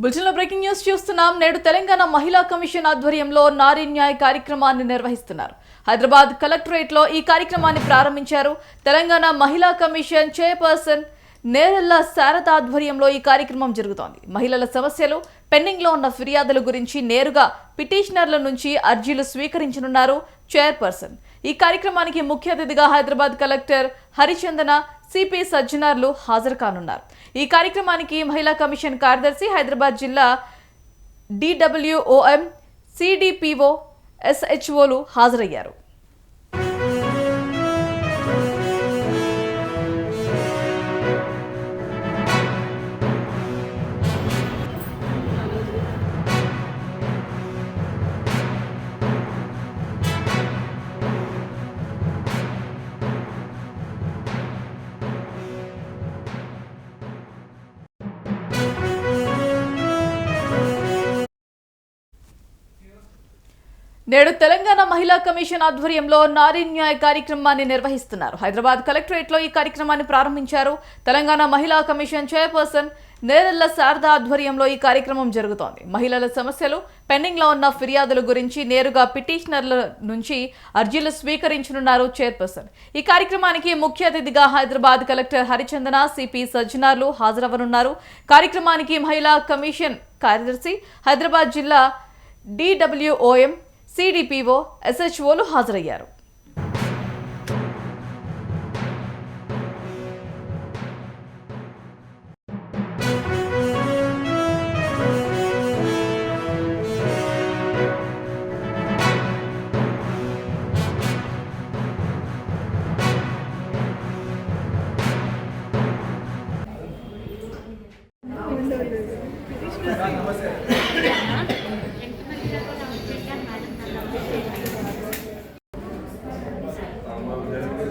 బులెటిన్లో breaking news చూస్తున్నాం. నేడు తెలంగాణ మహిళా కమిషన్ ఆధ్వర్యంలో నారీ న్యాయ్ కార్యక్రమాన్ని నిర్వహిస్తున్నారు. హైదరాబాద్ కలెక్టరేట్లో ఈ కార్యక్రమాన్ని ప్రారంభించారు. తెలంగాణ మహిళా కమిషన్ చైర్పర్సన్ నేరెళ్ల శారద ఆధ్వర్యంలో ఈ కార్యక్రమం జరుగుతోంది. మహిళల సమస్యలు, పెండింగ్ లో ఉన్న ఫిర్యాదుల గురించి నేరుగా పిటిషనర్ల నుంచి అర్జీలు స్వీకరించనున్నారు చైర్పర్సన్. ఈ కార్యక్రమానికి ముఖ్య అతిథిగా హైదరాబాద్ కలెక్టర్ హరిచందన, సిపి సజ్జనార్లు హాజరు కానున్నారు. ఈ కార్యక్రమానికి మహిళా కమిషన్ కార్యదర్శి, హైదరాబాద్ జిల్లా DWOM, CDPO, SHOలు హాజరయ్యారు. నేడు తెలంగాణ మహిళా కమిషన్ ఆధ్వర్యంలో నారీ న్యాయ్ కార్యక్రమాన్ని నిర్వహిస్తున్నారు. హైదరాబాద్ కలెక్టరేట్లో ఈ కార్యక్రమాన్ని ప్రారంభించారు. తెలంగాణ మహిళా కమిషన్ చైర్పర్సన్ నేరెళ్ల శారద ఆధ్వర్యంలో ఈ కార్యక్రమం జరుగుతోంది. మహిళల సమస్యలు, పెండింగ్ లో ఉన్న ఫిర్యాదుల గురించి నేరుగా పిటిషనర్ల నుంచి అర్జీలు స్వీకరించనున్నారు చైర్పర్సన్. ఈ కార్యక్రమానికి ముఖ్య అతిథిగా హైదరాబాద్ కలెక్టర్ హరిచందన, సిపి సజ్జనార్లు హాజరవనున్నారు. కార్యక్రమానికి మహిళా కమిషన్ కార్యదర్శి, హైదరాబాద్ జిల్లా DWOM, CDPO, SHOలు హాజరయ్యారు.